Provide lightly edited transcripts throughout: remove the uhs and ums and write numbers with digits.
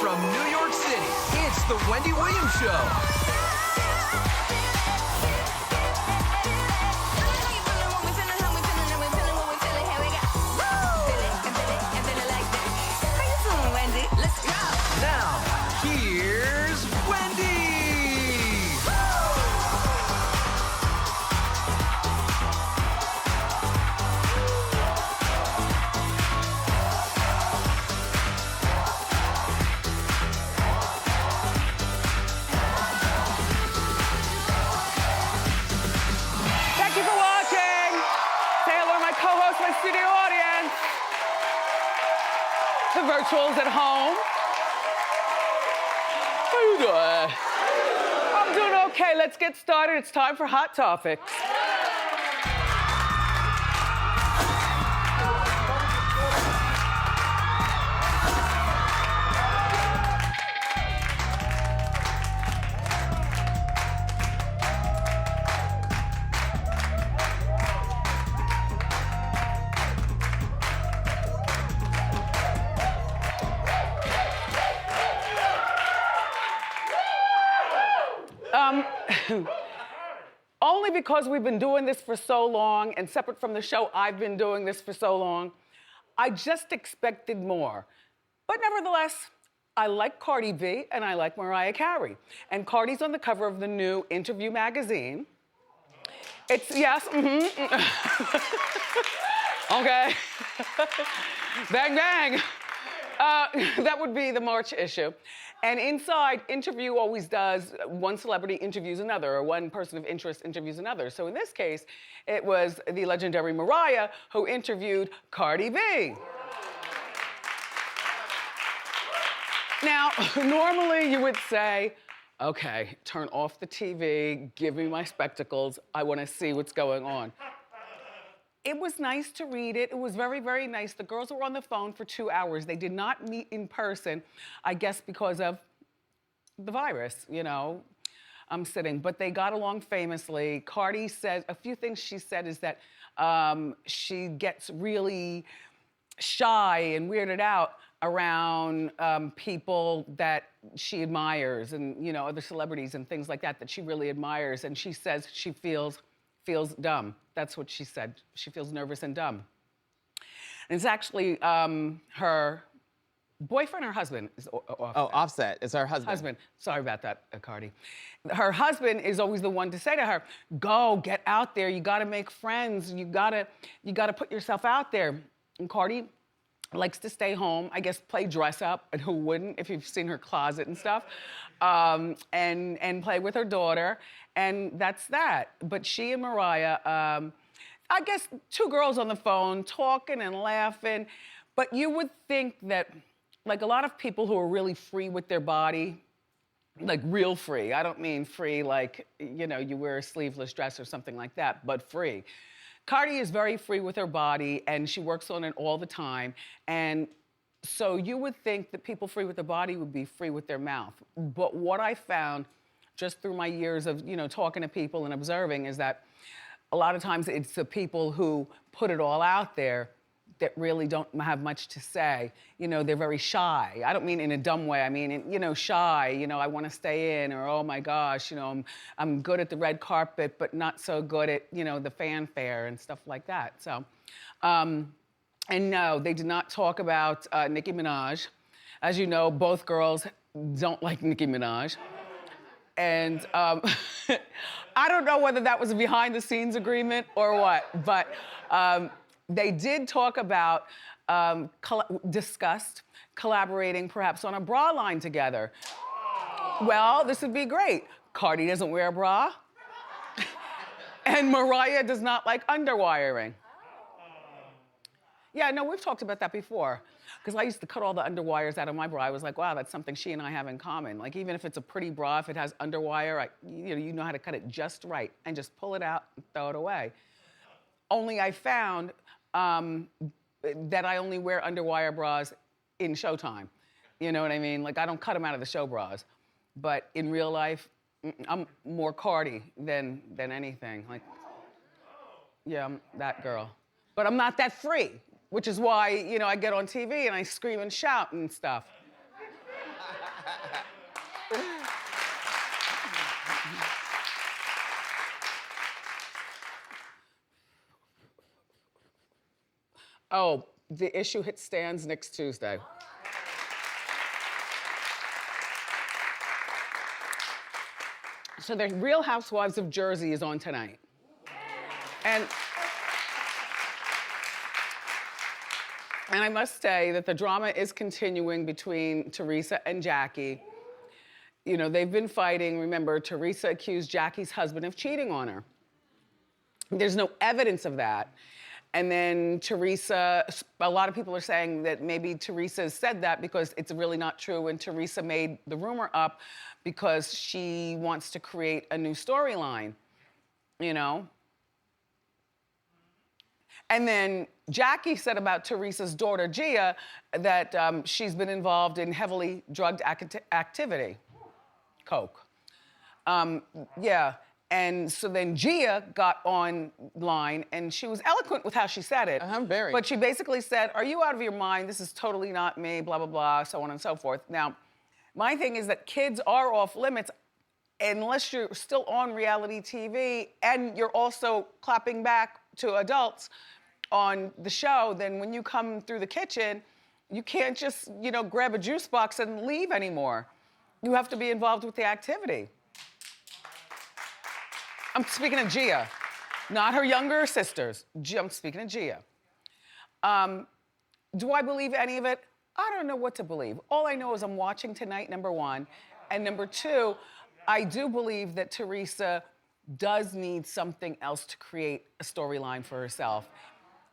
from New York City, it's the Wendy Williams Show. Now, here's Wendy! Thank you for watching. Say hello to my co-host, my studio audience. The virtuals at home. How you doing? I'm doing okay. Let's get started. It's time for Hot Topics. Only because we've been doing this for so long, and separate from the show, I've been doing this for so long, I just expected more. But nevertheless, I like Cardi B and I like Mariah Carey. And Cardi's on the cover of the new Interview magazine. It's, yes, okay. Bang, bang. That would be the March issue. And inside, Interview always does one celebrity interviews another, or one person of interest interviews another. So in this case, it was the legendary Mariah who interviewed Cardi B. Now, normally you would say, okay, turn off the TV, give me my spectacles, I wanna see what's going on. It was nice to read it. It was very, very nice. The girls were on the phone for 2 hours. They did not meet in person, I guess because of the virus, you know. I'm sitting, but they got along famously. Cardi said, a few things she said is that she gets really shy and weirded out around people that she admires and, you know, other celebrities and things like that she really admires. And she says she feels dumb. That's what she said. She feels nervous and dumb. And it's actually her boyfriend or husband is Offset. Oh, Offset is her husband. Husband. Sorry about that, Cardi. Her husband is always the one to say to her, go, get out there. You gotta make friends. You gotta put yourself out there. And Cardi likes to stay home, I guess play dress up, and who wouldn't if you've seen her closet and stuff, and play with her daughter, and that's that. But she and Mariah, I guess 2 girls on the phone talking and laughing, but you would think that, like a lot of people who are really free with their body, like real free, I don't mean free like, you know, you wear a sleeveless dress or something like that, but free. Cardi is very free with her body and she works on it all the time. And so you would think that people free with their body would be free with their mouth. But what I found just through my years of, you know, talking to people and observing is that a lot of times it's the people who put it all out there that really don't have much to say. You know, they're very shy. I don't mean in a dumb way. I mean, you know, shy. You know, I want to stay in, or oh my gosh, you know, I'm good at the red carpet, but not so good at, you know, the fanfare and stuff like that. So, and no, they did not talk about Nicki Minaj. As you know, both girls don't like Nicki Minaj. And I don't know whether that was a behind the scenes agreement or what, but they did talk about, discussed collaborating perhaps on a bra line together. Well, this would be great. Cardi doesn't wear a bra. And Mariah does not like underwiring. Yeah, no, we've talked about that before. Because I used to cut all the underwires out of my bra. I was like, wow, that's something she and I have in common. Like, even if it's a pretty bra, if it has underwire, you know how to cut it just right and just pull it out and throw it away. Only I found that I only wear underwire bras in showtime. You know what I mean? Like, I don't cut them out of the show bras. But in real life, I'm more Cardi than anything. Like, yeah, I'm that girl. But I'm not that free, which is why, you know, I get on TV and I scream and shout and stuff. Oh, the issue hit stands next Tuesday. So the Real Housewives of Jersey is on tonight. And I must say that the drama is continuing between Teresa and Jackie. You know, they've been fighting. Remember, Teresa accused Jackie's husband of cheating on her. There's no evidence of that. And then Teresa, a lot of people are saying that maybe Teresa said that because it's really not true, and Teresa made the rumor up because she wants to create a new storyline, you know? And then Jackie said about Teresa's daughter, Gia, that she's been involved in heavily drugged activity, coke. Yeah. And so then Gia got online and she was eloquent with how she said it. Very. But she basically said, are you out of your mind? This is totally not me, blah, blah, blah, so on and so forth. Now, my thing is that kids are off limits unless you're still on reality TV and you're also clapping back to adults on the show. Then when you come through the kitchen, you can't just, you know, grab a juice box and leave anymore. You have to be involved with the activity. I'm speaking of Gia, not her younger sisters. I'm speaking of Gia. Do I believe any of it? I don't know what to believe. All I know is I'm watching tonight, number one. And number two, I do believe that Teresa does need something else to create a storyline for herself.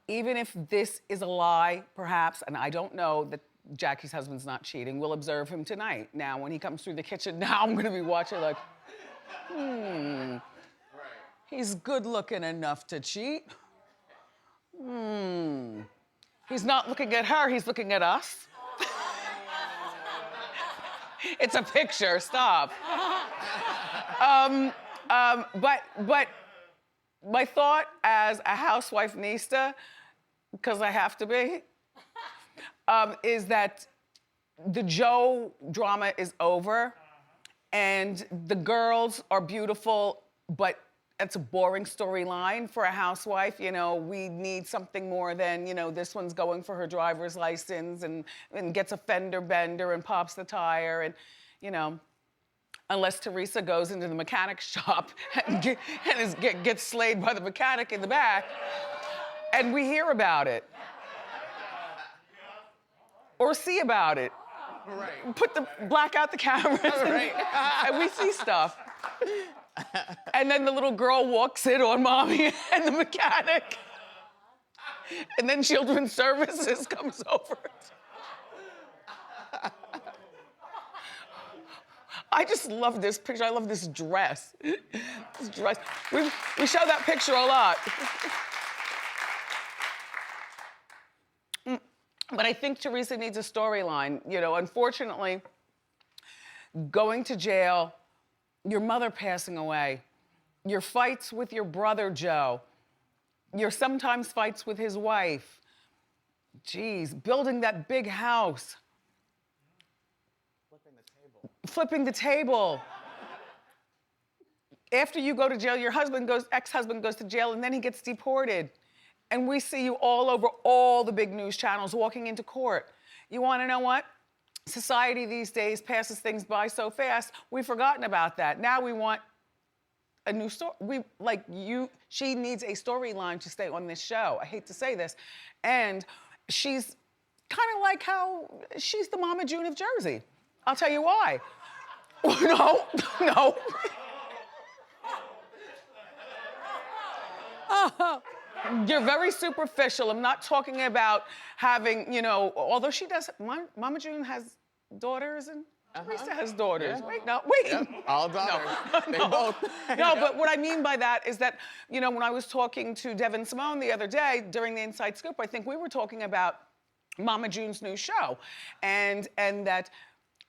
Even if this is a lie, perhaps, and I don't know that Jackie's husband's not cheating, we'll observe him tonight. Now, when he comes through the kitchen, now I'm gonna be watching like, he's good looking enough to cheat. He's not looking at her, he's looking at us. It's a picture, stop. But my thought as a housewife nista, because I have to be, is that the Joe drama is over and the girls are beautiful, but it's a boring storyline for a housewife. You know, we need something more than, you know, this one's going for her driver's license and gets a fender bender and pops the tire and, you know, unless Teresa goes into the mechanic shop and gets slayed by the mechanic in the back and we hear about it. Or see about it. Right. Black out the cameras and we see stuff. And then the little girl walks in on mommy and the mechanic. And then Children's Services comes over. I just love this picture. I love this dress. This dress. We show that picture a lot. But I think Teresa needs a storyline. You know, unfortunately, going to jail, your mother passing away, your fights with your brother Joe, your sometimes fights with his wife, geez, building that big house. Flipping the table. After you go to jail, your ex-husband goes to jail and then he gets deported. And we see you all over all the big news channels walking into court. You wanna know what? Society these days passes things by so fast, we've forgotten about that. Now we want a new story. She needs a storyline to stay on this show. I hate to say this. And she's kind of like how she's the Mama June of Jersey. I'll tell you why. No. You're very superficial. I'm not talking about having, you know, although she does, Mama June has daughters and Teresa has daughters. Yeah. Wait. Yep. All daughters. No. They both. No, but what I mean by that is that, you know, when I was talking to Devin Simone the other day during the Inside Scoop, I think we were talking about Mama June's new show and that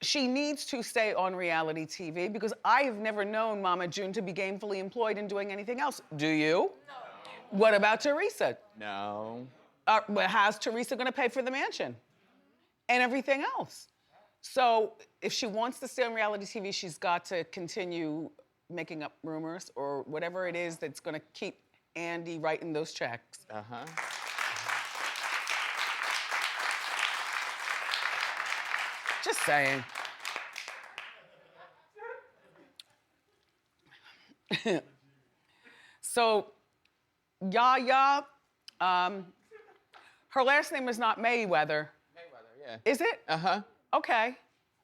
she needs to stay on reality TV because I have never known Mama June to be gainfully employed in doing anything else. Do you? No. What about Teresa? No. How's Teresa gonna pay for the mansion? And everything else? So if she wants to stay on reality TV, she's got to continue making up rumors or whatever it is that's gonna keep Andy writing those checks. Uh-huh. Just saying. So, Yaya, her last name is not Mayweather. Mayweather, yeah. Is it? Uh-huh. Okay.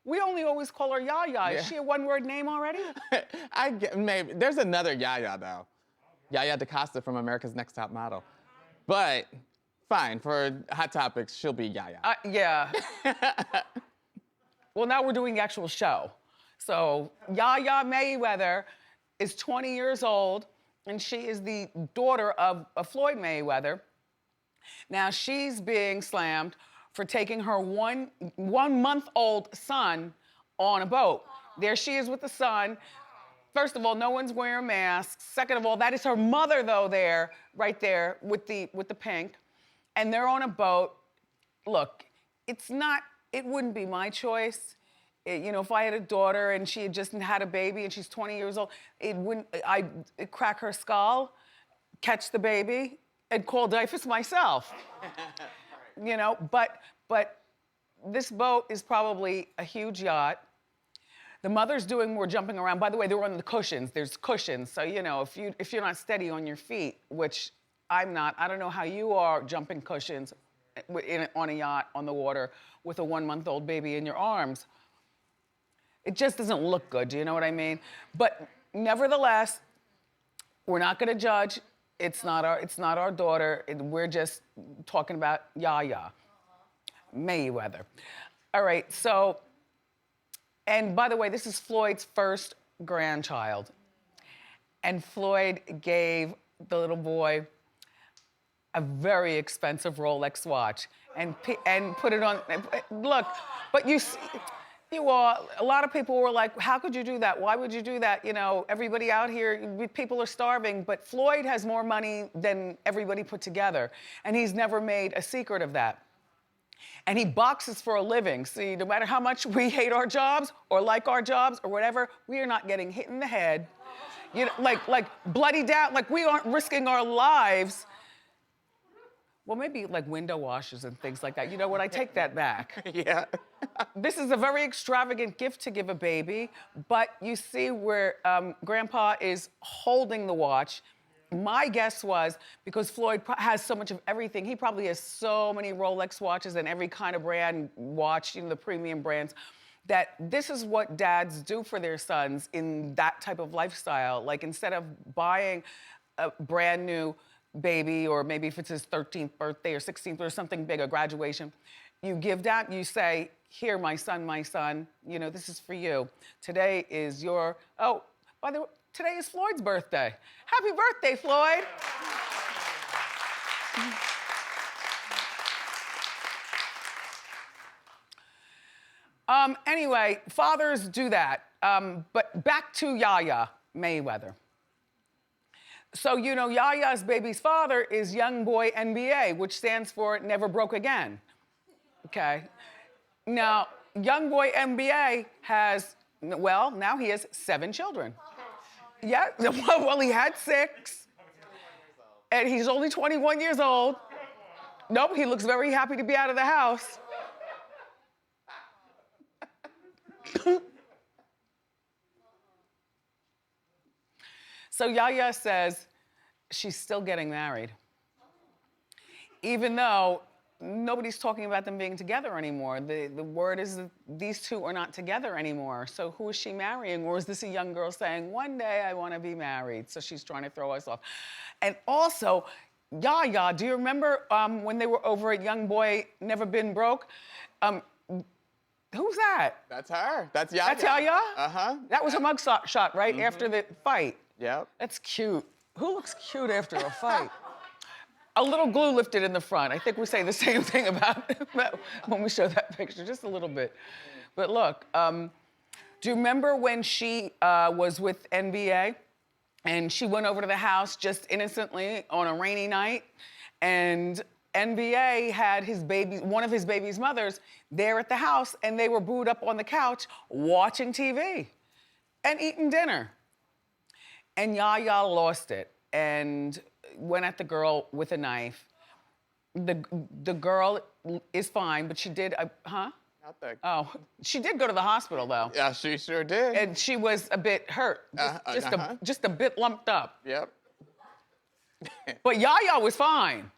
We only always call her Yaya. Yeah. Is she a one-word name already? I get, maybe. There's another Yaya, though. Yaya DaCosta from America's Next Top Model. But, fine, for Hot Topics, she'll be Yaya. Yeah. Well, now we're doing the actual show. So, Yaya Mayweather is 20 years old, and she is the daughter of Floyd Mayweather. Now, she's being slammed for taking her one-month-old son on a boat. There she is with the son. First of all, no one's wearing masks. Second of all, that is her mother, though, there, right there, with the pink. And they're on a boat. Look, it wouldn't be my choice. You know, if I had a daughter and she had just had a baby and she's 20 years old, I'd crack her skull, catch the baby, and call DYFS myself. You know, but this boat is probably a huge yacht. The mother's doing more jumping around. By the way, they're on the cushions. There's cushions, so you know, if you're not steady on your feet, which I'm not, I don't know how you are jumping cushions on a yacht on the water with a one-month-old baby in your arms. It just doesn't look good, do you know what I mean? But nevertheless, we're not gonna judge. It's not our daughter. We're just talking about Yaya Mayweather. All right, so, and by the way, this is Floyd's first grandchild. And Floyd gave the little boy a very expensive Rolex watch and put it on, look, but you all, a lot of people were like, how could you do that? Why would you do that? You know, everybody out here, people are starving, but Floyd has more money than everybody put together. And he's never made a secret of that. And he boxes for a living. See, no matter how much we hate our jobs or like our jobs or whatever, we are not getting hit in the head. You know, like bloodied out, like we aren't risking our lives. Well, maybe like window washers and things like that. You know what, I take that back. Yeah. This is a very extravagant gift to give a baby, but you see where Grandpa is holding the watch. My guess was, because Floyd has so much of everything, he probably has so many Rolex watches and every kind of brand watch, you know, the premium brands, that this is what dads do for their sons in that type of lifestyle. Like, instead of buying a brand new baby, or maybe if it's his 13th birthday or 16th or something big, a graduation, you give that, you say, here, my son, you know, this is for you. Today is your, oh, by the way, today is Floyd's birthday. Happy birthday, Floyd. Anyway, fathers do that. But back to Yaya Mayweather. So, you know, Yaya's baby's father is Young Boy NBA, which stands for Never Broke Again. Okay. Now, Young Boy NBA has, well, now he has 7 children. Yeah, well, he had 6. And he's only 21 years old. Nope, he looks very happy to be out of the house. So Yaya says she's still getting married, even though nobody's talking about them being together anymore. The word is that these two are not together anymore. So who is she marrying? Or is this a young girl saying, one day I want to be married? So she's trying to throw us off. And also, Yaya, do you remember when they were over at Young Boy Never Been Broke? Who's that? That's her. That's Yaya. That's Yaya? Uh-huh. That was her mug shot, right? Mm-hmm. After the fight. Yep. That's cute. Who looks cute after a fight? A little glue lifted in the front. I think we say the same thing about when we show that picture, just a little bit. But look, do you remember when she was with NBA and she went over to the house just innocently on a rainy night, and NBA had one of his baby's mothers there at the house, and they were booed up on the couch watching TV and eating dinner. And Yaya lost it and went at the girl with a knife. The girl is fine, but she did, huh? Oh, she did go to the hospital though. Yeah, she sure did. And she was a bit hurt, just a bit lumped up. Yep. But Yaya was fine.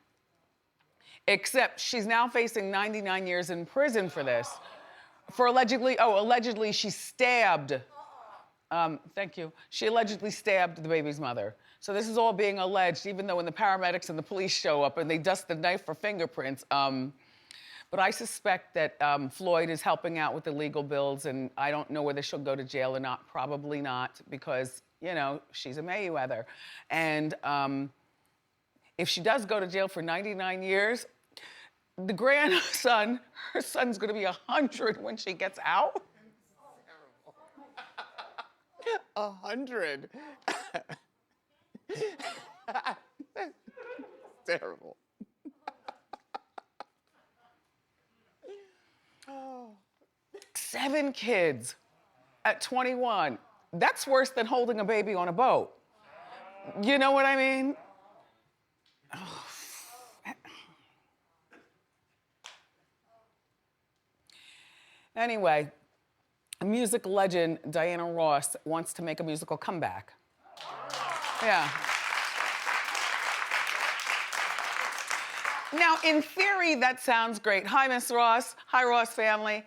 Except she's now facing 99 years in prison for this. For allegedly she stabbed, thank you. She allegedly stabbed the baby's mother. So this is all being alleged, even though when the paramedics and the police show up and they dust the knife for fingerprints. But I suspect that Floyd is helping out with the legal bills, and I don't know whether she'll go to jail or not. Probably not, because, you know, she's a Mayweather. And if she does go to jail for 99 years, the grandson, her son's gonna be 100 when she gets out. 100. Terrible. Oh. 7 kids at 21. That's worse than holding a baby on a boat. You know what I mean? Oh. Anyway, music legend Diana Ross wants to make a musical comeback. Yeah. Now, in theory, that sounds great. Hi, Miss Ross. Hi, Ross family.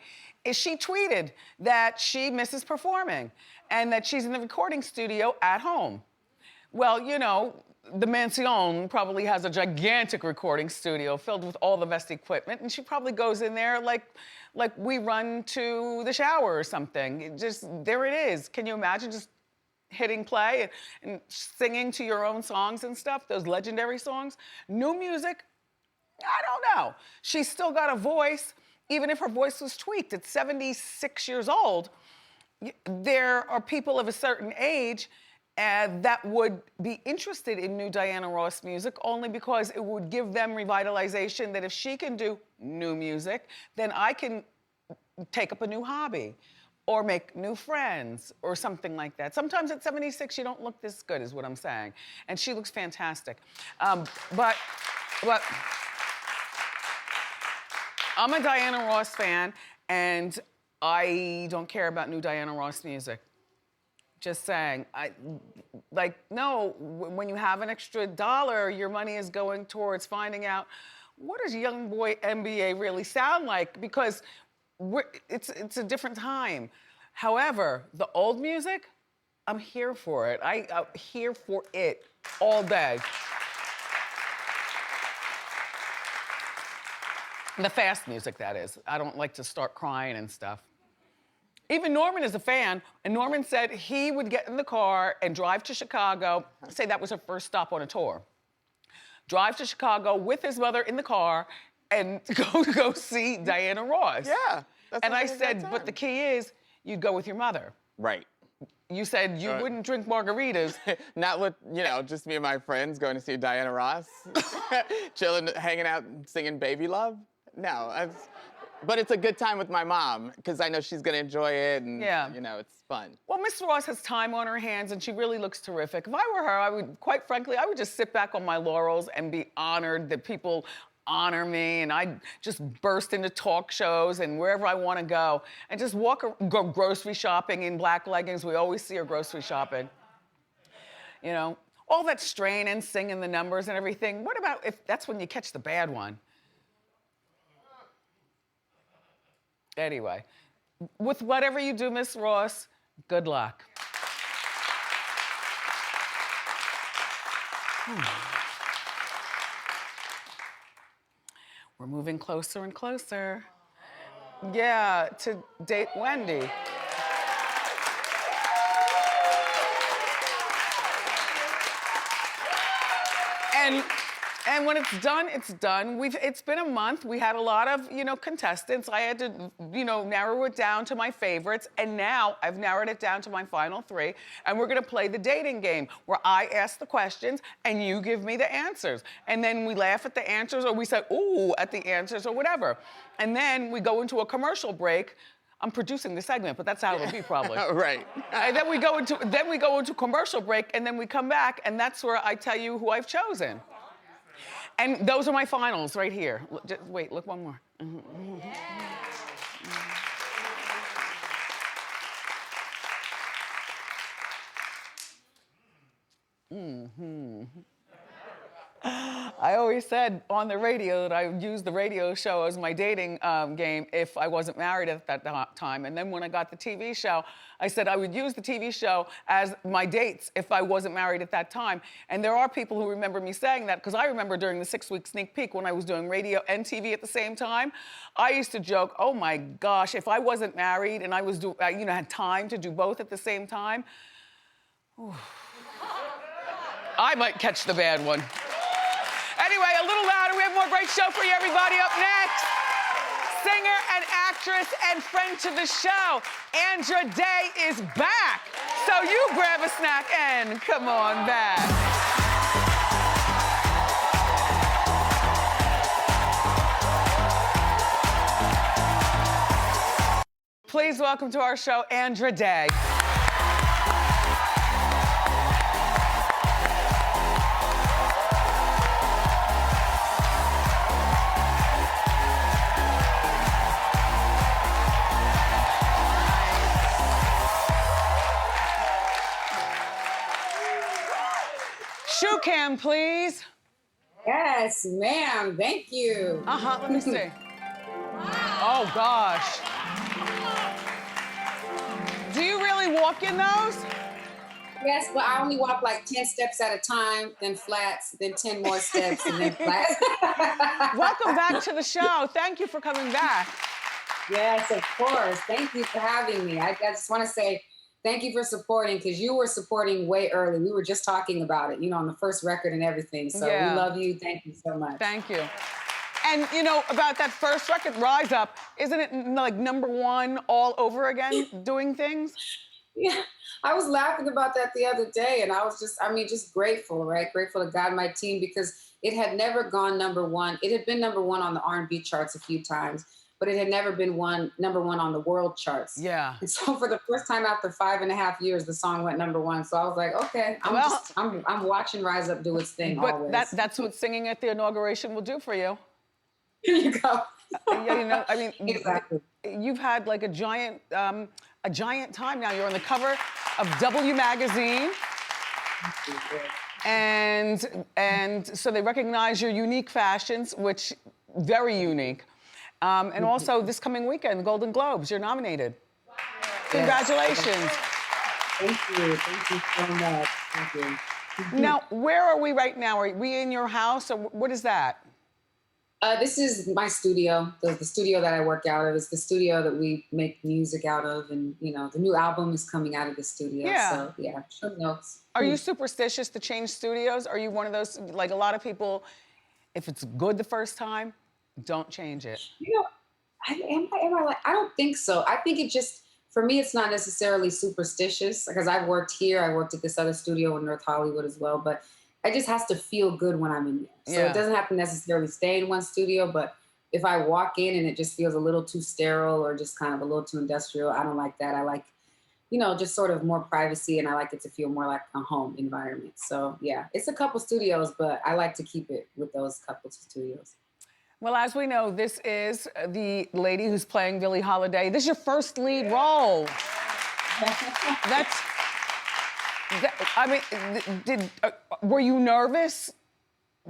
She tweeted that she misses performing and that she's in the recording studio at home. Well, you know, the mansion probably has a gigantic recording studio filled with all the best equipment, and she probably goes in there like we run to the shower or something. There it is. Can you imagine just hitting play and singing to your own songs and stuff, those legendary songs? New music, I don't know. She's still got a voice, even if her voice was tweaked. At 76 years old, there are people of a certain age that would be interested in new Diana Ross music only because it would give them revitalization that if she can do new music, then I can take up a new hobby or make new friends or something like that. Sometimes at 76, you don't look this good is what I'm saying. And she looks fantastic. But I'm a Diana Ross fan and I don't care about new Diana Ross music. Just saying, no, when you have an extra dollar, your money is going towards finding out what does young boy NBA really sound like? Because it's a different time. However, the old music, I'm here for it. I'm here for it all day. The fast music, that is. I don't like to start crying and stuff. Even Norman is a fan, and Norman said he would get in the car and drive to Chicago, say that was her first stop on a tour. Drive to Chicago with his mother in the car and go see Diana Ross. Yeah. And I said, but the key is, you'd go with your mother. Right. You said you wouldn't drink margaritas. Not with, just me and my friends going to see Diana Ross. Chilling, hanging out, singing Baby Love. No, but it's a good time with my mom because I know she's gonna enjoy it and it's fun. Well, Miss Ross has time on her hands and she really looks terrific. If I were her, quite frankly, I would just sit back on my laurels and be honored that people honor me, and I'd just burst into talk shows and wherever I want to go and just go grocery shopping in black leggings. We always see her grocery shopping. All that strain and singing the numbers and everything. What about if that's when you catch the bad one? Anyway, with whatever you do, Miss Ross, good luck. We're moving closer and closer. Yeah, to date Wendy. And And when it's done, it's done. It's been a month. We had a lot of, contestants. I had to, narrow it down to my favorites. And now I've narrowed it down to my final 3. And we're gonna play the dating game where I ask the questions and you give me the answers. And then we laugh at the answers or we say, ooh, at the answers or whatever. And then we go into a commercial break. I'm producing the segment, but that's how it'll be probably. Right. And then we go into commercial break and then we come back and that's where I tell you who I've chosen. And those are my finals right here. Just, wait, look, one more. I always said on the radio that I would use the radio show as my dating game if I wasn't married at that time. And then when I got the TV show, I said I would use the TV show as my dates if I wasn't married at that time. And there are people who remember me saying that because I remember during the 6-week sneak peek when I was doing radio and TV at the same time, I used to joke, oh my gosh, if I wasn't married and I was, had time to do both at the same time, I might catch the bad one. Anyway, a little louder. We have more great show for you, everybody. Up next, singer and actress and friend to the show, Andra Day is back. So you grab a snack and come on back. Please welcome to our show, Andra Day. Shoe cam, please. Yes, ma'am. Thank you. Let me see. Oh, gosh. Do you really walk in those? Yes, but I only walk like 10 steps at a time, then flats, then 10 more steps, and then flats. Welcome back to the show. Thank you for coming back. Yes, of course. Thank you for having me. I just want to say thank you for supporting, because you were supporting way early. We were just talking about it, on the first record and everything. So Yeah. We love you. Thank you so much. Thank you. And about that first record, Rise Up, isn't it like #1 all over again, doing things? Yeah, I was laughing about that the other day, and I was just grateful, right? Grateful to God, my team, because it had never gone #1. It had been #1 on the R&B charts a few times, but it had never been #1 on the world charts. Yeah. And so for the first time after 5.5 years, the song went #1. So I was like, okay, I'm watching Rise Up do its thing always. But that's what singing at the inauguration will do for you. Here you go. Exactly. You've had like a giant time now. You're on the cover of W magazine. And so they recognize your unique fashions, which very unique. And also this coming weekend, the Golden Globes, you're nominated. Wow. Congratulations. Thank you. Thank you so much. Thank you. Now, where are we right now? Are we in your house or what is that? This is my studio, the studio that I work out of. It's the studio that we make music out of. And, the new album is coming out of the studio. Yeah. So, yeah, show notes. Are you superstitious to change studios? Are you one of those, like a lot of people, if it's good the first time, don't change it? I don't think so. I think it just, for me, it's not necessarily superstitious because I've worked here. I worked at this other studio in North Hollywood as well, but it just has to feel good when I'm in there. So It doesn't have to necessarily stay in one studio, but if I walk in and it just feels a little too sterile or just kind of a little too industrial, I don't like that. I like, just sort of more privacy, and I like it to feel more like a home environment. So yeah, it's a couple studios, but I like to keep it with those couple studios. Well, as we know, this is the lady who's playing Billie Holiday. This is your first lead role. Were you nervous?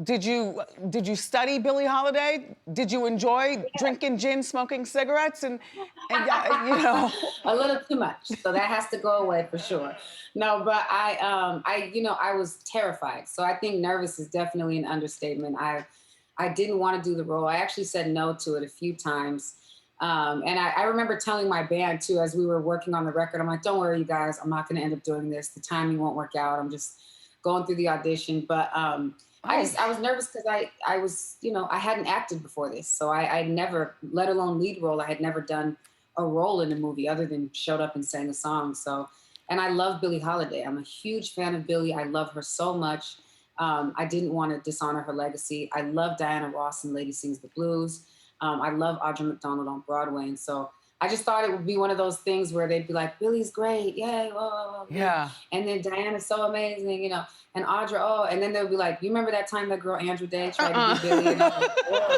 Did you study Billie Holiday? Did you enjoy drinking gin, smoking cigarettes, and a little too much? So that has to go away for sure. No, but I was terrified. So I think nervous is definitely an understatement. I didn't want to do the role. I actually said no to it a few times. And I remember telling my band too, as we were working on the record, I'm like, don't worry, you guys, I'm not going to end up doing this. The timing won't work out. I'm just going through the audition. But I was nervous because I was, you know, I hadn't acted before this. So I'd never, let alone lead role, I had never done a role in a movie other than showed up and sang a song. So, and I love Billie Holiday. I'm a huge fan of Billie. I love her so much. I didn't want to dishonor her legacy. I love Diana Ross and Lady Sings the Blues. I love Audra McDonald on Broadway. And so I just thought it would be one of those things where they'd be like, Billie's great, yay, whoa, whoa, whoa. Yeah. And then Diana's so amazing, you know, and Audra, oh, and then they'll be like, you remember that time that girl Andra Day tried to be Billie? And I was like, whoa.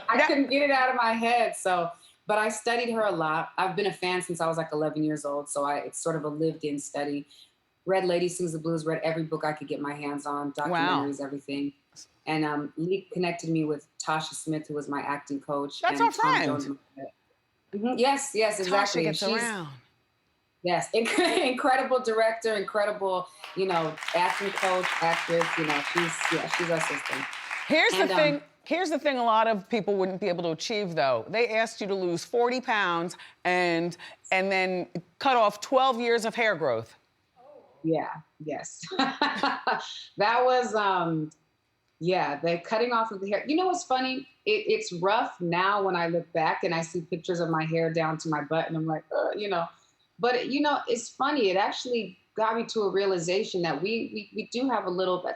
I couldn't get it out of my head. So, but I studied her a lot. I've been a fan since I was like 11 years old. So it's sort of a lived-in study. Read Lady Sings the Blues, read every book I could get my hands on, documentaries, everything. And Lee connected me with Tasha Smith, who was my acting coach. That's and our friend. Yes, exactly. Tasha gets around. Yes, incredible director, incredible, you know, acting coach, actress. You know, she's our sister. Here's the thing a lot of people wouldn't be able to achieve though. They asked you to lose 40 pounds and then cut off 12 years of hair growth. Yeah, yes. That was, the cutting off of the hair. You know what's funny? It's rough now when I look back and I see pictures of my hair down to my butt and I'm like, you know. But, you know, it's funny. It actually got me to a realization that we do have a little,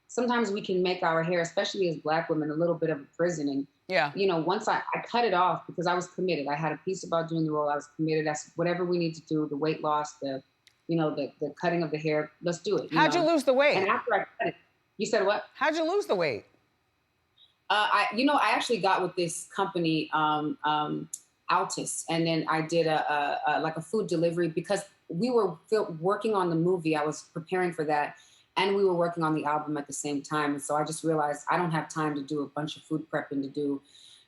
sometimes we can make our hair, especially as Black women, a little bit of a prison. And, you know, once I cut it off because I was committed. I had a piece about doing the role. I was committed. I said, whatever we need to do, the weight loss, the cutting of the hair, let's do it. How'd you lose the weight? And after I cut it, you said what? How'd you lose the weight? I actually got with this company, Altus, and then I did a food delivery because we were working on the movie. I was preparing for that, and we were working on the album at the same time. And so I just realized I don't have time to do a bunch of food prepping to do,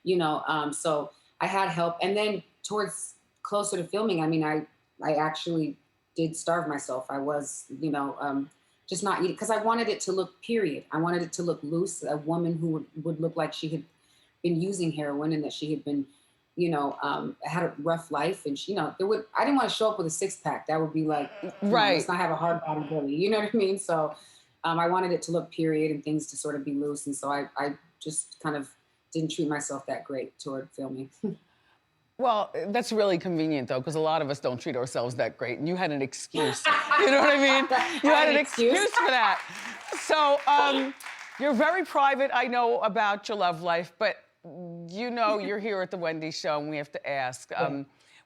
you know. So I had help, and then towards closer to filming, I mean, I actually did starve myself. I was, you know, just not eating because I wanted it to look period. I wanted it to look loose, a woman who would look like she had been using heroin and that she had been, you know, had a rough life. And she, you know, I didn't want to show up with a six pack. That would be like, right. Let's not have a hard bottom belly. You know what I mean? So I wanted it to look period and things to sort of be loose. And so I just kind of didn't treat myself that great toward filming. Well, that's really convenient though, because a lot of us don't treat ourselves that great. And you had an excuse. You know what I mean? You had an excuse for that. So you're very private, I know, about your love life, but you know you're here at the Wendy Show and we have to ask,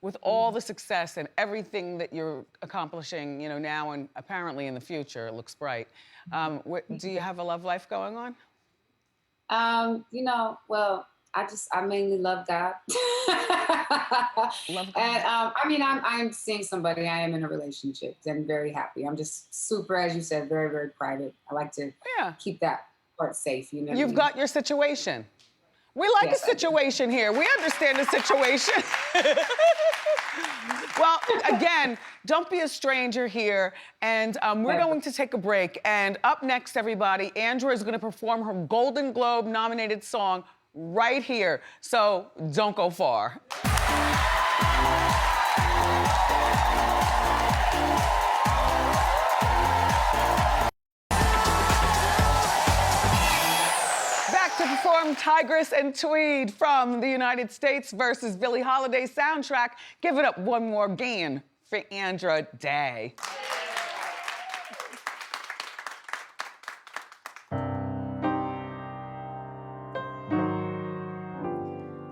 with all the success and everything that you're accomplishing, you know, now and apparently in the future, it looks bright. Do you have a love life going on? You know, well, I mainly love God. Love God. And I mean, I'm seeing somebody. I am in a relationship. I'm very happy. I'm just super, as you said, very, very private. I like to keep that part safe. You know, you've got your situation. We like a situation here. We understand the situation. Well, again, don't be a stranger here. And we're going to take a break. And up next, everybody, Andra is going to perform her Golden Globe nominated song right here. So don't go far. Back to perform Tigress and Tweed from the United States versus Billie Holiday soundtrack. Give it up one more again for Andra Day.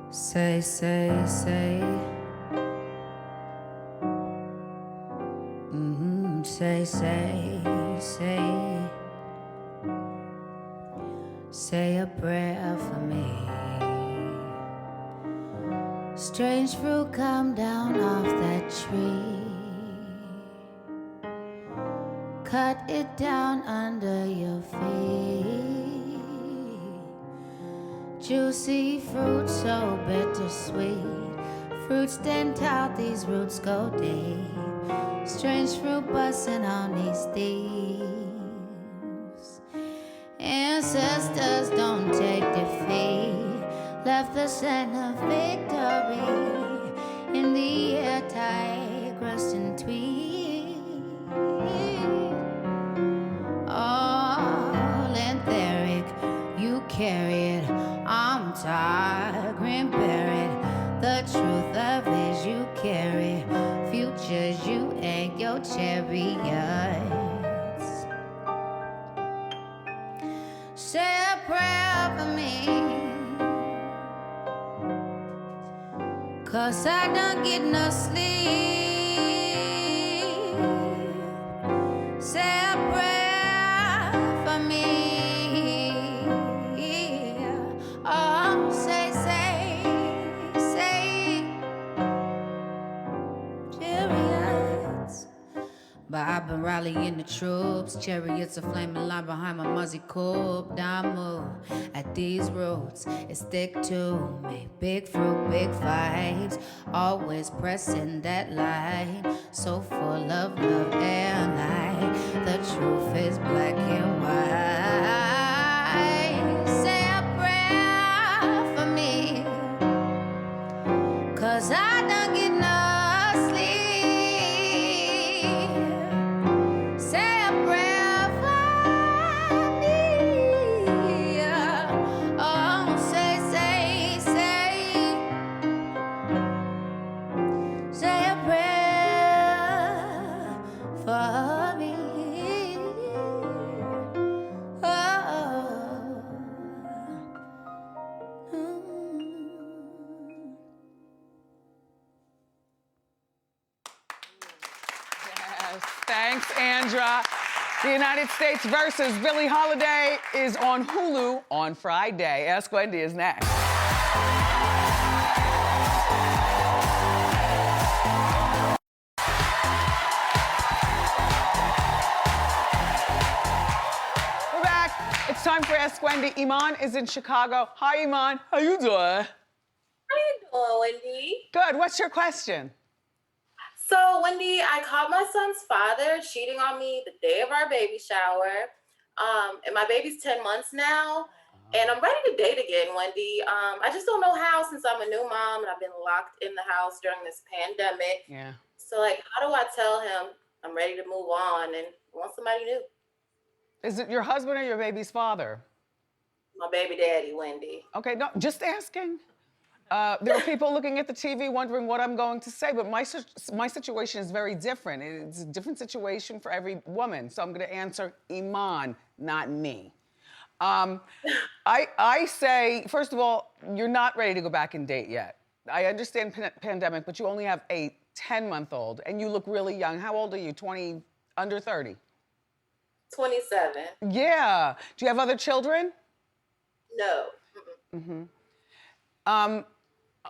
Say, say, say. Say, say, say. Say a prayer for me. Strange fruit come down off that tree. Cut it down under your feet. Juicy fruit, so bittersweet. Fruit stand out, these roots go deep. Strange fruit busting on these thieves. Ancestors don't take defeat. Left the scent of victory in the air, tigress and tweed. Oh, truth of is you carry futures, you and your chariots. Say a prayer for me, 'cause I don't get no sleep. Say a prayer for me. Oh, say, chariots. But I've been rallying the troops. Chariots are flaming line behind my muzzy coupe. Down move at these roots. It's thick to me. Big fruit, big vibes. Always pressing that line. So full of love and light. The truth is black and white. Say a prayer for me, 'cause I don't get no sleep. Say a prayer for me. Oh, say a prayer for me. Oh. Yes, thanks, Andra. The United States versus Billie Holiday is on Hulu on Friday. Ask Wendy is next. We're back. It's time for Ask Wendy. Iman is in Chicago. Hi, Iman. How you doing? How you doing, Wendy? Good. What's your question? So, Wendy, I caught my son's father cheating on me the day of our baby shower. And my baby's 10 months now. And I'm ready to date again, Wendy. I just don't know how, since I'm a new mom and I've been locked in the house during this pandemic. Yeah. So, like, how do I tell him I'm ready to move on and want somebody new? Is it your husband or your baby's father? My baby daddy, Wendy. Okay, no, just asking. There are people looking at the TV wondering what I'm going to say, but my situation is very different. It's a different situation for every woman. So I'm going to answer Iman, not me. I say, first of all, you're not ready to go back and date yet. I understand pandemic, but you only have a 10-month-old and you look really young. How old are you? 20, under 30? 27. Yeah. Do you have other children? No.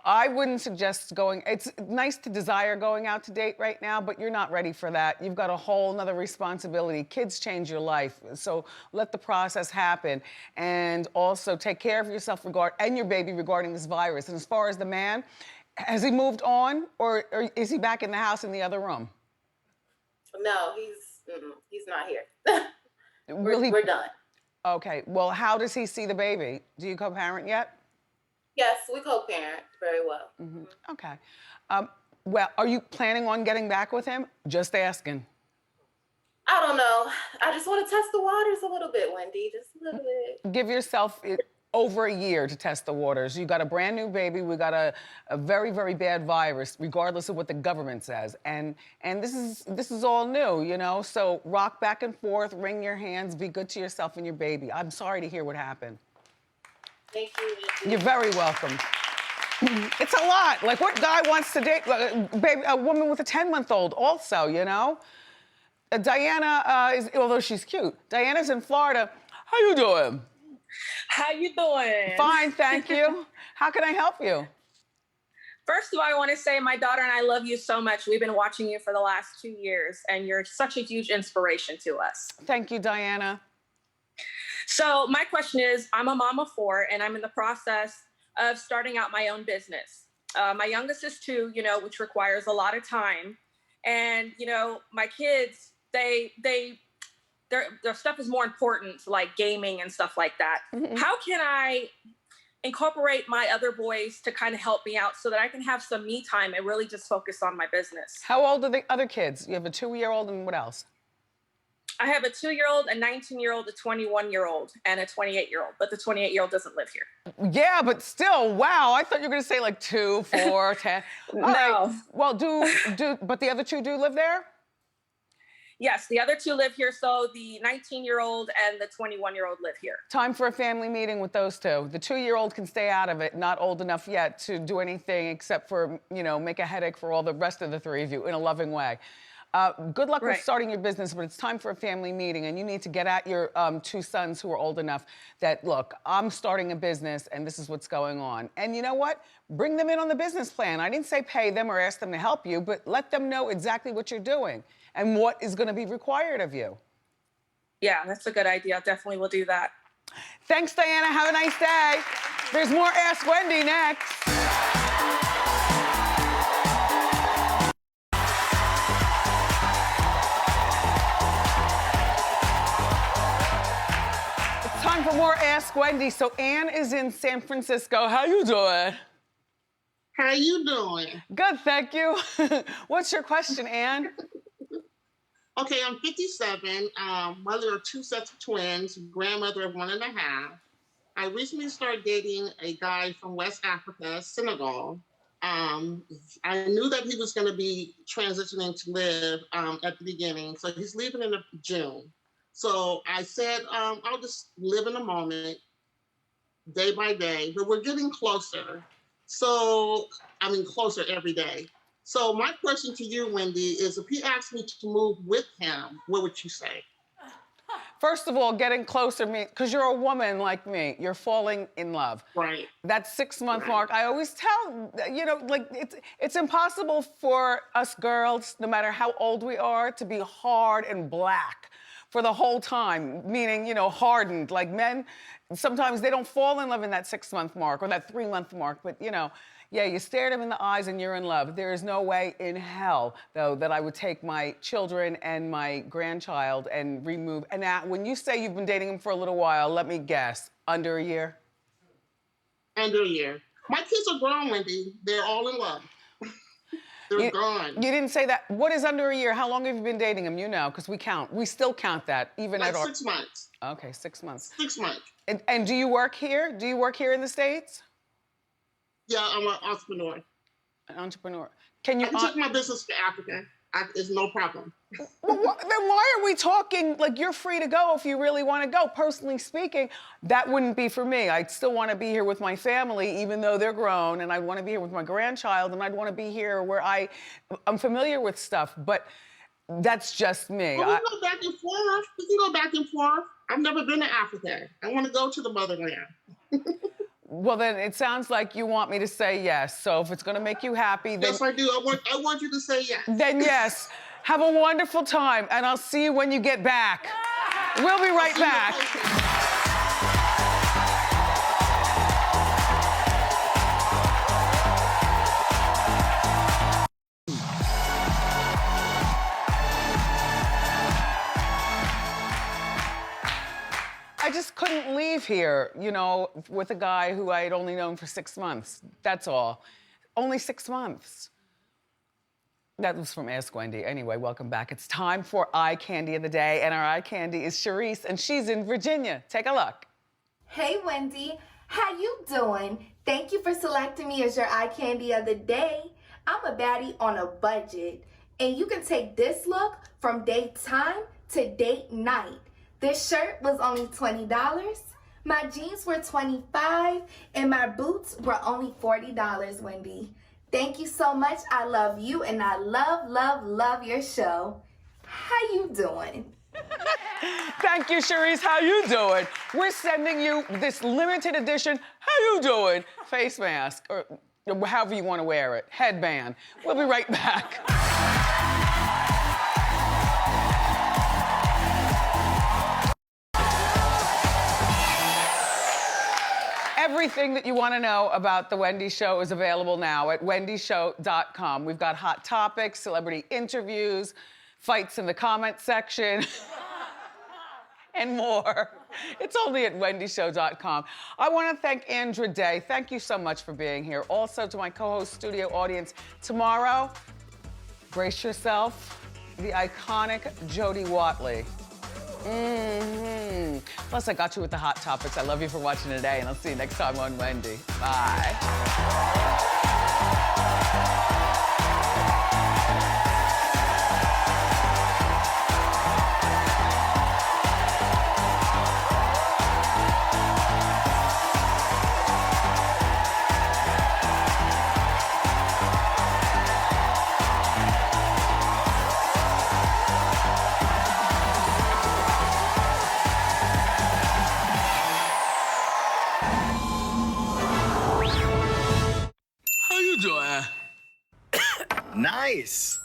I wouldn't suggest going. It's nice to desire going out to date right now, but you're not ready for that. You've got a whole nother responsibility. Kids change your life, so let the process happen. And also take care of yourself and your baby regarding this virus. And as far as the man, has he moved on or is he back in the house in the other room? No, he's not here. Really? We're done. Okay, well, how does he see the baby? Do you co-parent yet? Yes, we co-parent very well. Okay. Well, are you planning on getting back with him? Just asking. I don't know. I just want to test the waters a little bit, Wendy. Just a little bit. Give yourself over a year to test the waters. You got a brand new baby. We got a very, very bad virus, regardless of what the government says. And this is all new, you know? So rock back and forth, wring your hands, be good to yourself and your baby. I'm sorry to hear what happened. Thank you, Wendy. You're very welcome. It's a lot. Like, what guy wants to date a woman with a 10-month-old also, you know? Diana is, although she's cute, Diana's in Florida. How you doing? How you doing? Fine, thank you. How can I help you? First of all, I want to say my daughter and I love you so much. We've been watching you for the last 2 years, and you're such a huge inspiration to us. Thank you, Diana. So my question is, I'm a mom of 4, and I'm in the process of starting out my own business. My youngest is 2, you know, which requires a lot of time. And, you know, my kids, their stuff is more important, like gaming and stuff like that. How can I incorporate my other boys to kind of help me out so that I can have some me time and really just focus on my business? How old are the other kids? You have a 2-year-old and what else? I have a 2-year-old, a 19-year-old, a 21-year-old, and a 28-year-old, but the 28-year-old doesn't live here. Yeah, but still, wow. I thought you were gonna say like 2, 4, 10. All No. right. Well, but the other 2 do live there? Yes, the other 2 live here, so the 19-year-old and the 21-year-old live here. Time for a family meeting with those 2. The 2-year-old can stay out of it, not old enough yet to do anything except for, make a headache for all the rest of the 3 of you in a loving way. Good luck with starting your business, but it's time for a family meeting, and you need to get at your 2 sons who are old enough that, look, I'm starting a business, and this is what's going on. And you know what? Bring them in on the business plan. I didn't say pay them or ask them to help you, but let them know exactly what you're doing and what is going to be required of you. Yeah, that's a good idea. Definitely will do that. Thanks, Diana. Have a nice day. There's more Ask Wendy next. Time for more Ask Wendy. So Ann is in San Francisco. How you doing? How you doing? Good, thank you. What's your question, Ann? Okay, I'm 57, mother of 2 sets of twins, grandmother of 1 and a half. I recently started dating a guy from West Africa, Senegal. I knew that he was going to be transitioning to live at the beginning, so he's leaving in June. So I said, I'll just live in the moment, day by day, but we're getting closer. So, closer every day. So my question to you, Wendy, is if he asked me to move with him, what would you say? First of all, getting closer means, because you're a woman like me, you're falling in love. Right. That 6-month mark, I always tell, it's impossible for us girls, no matter how old we are, to be hard and black for the whole time, meaning, hardened. Like men, sometimes they don't fall in love in that 6-month mark or that 3-month mark, but yeah, you stare them in the eyes and you're in love. There is no way in hell, though, that I would take my children and my grandchild and remove. And now, when you say you've been dating him for a little while, let me guess, under a year? Under a year. My kids are grown, Wendy. They're all in love. They're gone. You didn't say that. What is under a year? How long have you been dating him? Because we count. We still count that, even like at our... 6 months. Okay, 6 months. 6 months. And do you work here? Do you work here in the States? Yeah, I'm an entrepreneur. An entrepreneur. Can you... I can take my business to Africa. It's no problem. Well, then why are we talking like you're free to go if you really want to go? Personally speaking, that wouldn't be for me. I'd still want to be here with my family, even though they're grown, and I'd want to be here with my grandchild, and I'd want to be here where I'm familiar with stuff, but that's just me. Well, we can go back and forth. We can go back and forth. I've never been to Africa. I want to go to the motherland. Well, then it sounds like you want me to say yes. So if it's going to make you happy, then... Yes, I do. I want you to say yes. Then yes. Have a wonderful time, and I'll see you when you get back. We'll be right back. I just couldn't leave here, with a guy who I had only known for 6 months. That's all. Only 6 months. That was from Ask Wendy. Anyway, welcome back. It's time for Eye Candy of the Day, and our eye candy is Charisse, and she's in Virginia. Take a look. Hey, Wendy. How you doing? Thank you for selecting me as your eye candy of the day. I'm a baddie on a budget, and you can take this look from daytime to date night. This shirt was only $20. My jeans were $25, and my boots were only $40, Wendy. Thank you so much. I love you, and I love, love, love your show. How you doing? Thank you, Charisse. How you doing? We're sending you this limited edition, how you doing, face mask, or however you want to wear it, headband. We'll be right back. Everything that you want to know about The Wendy Show is available now at wendyshow.com. We've got hot topics, celebrity interviews, fights in the comment section, and more. It's only at wendyshow.com. I want to thank Andra Day. Thank you so much for being here. Also to my co-host studio audience. Tomorrow, brace yourself, the iconic Jody Watley. Plus, I got you with the hot topics. I love you for watching today, and I'll see you next time on Wendy. Bye. How you doing? Nice.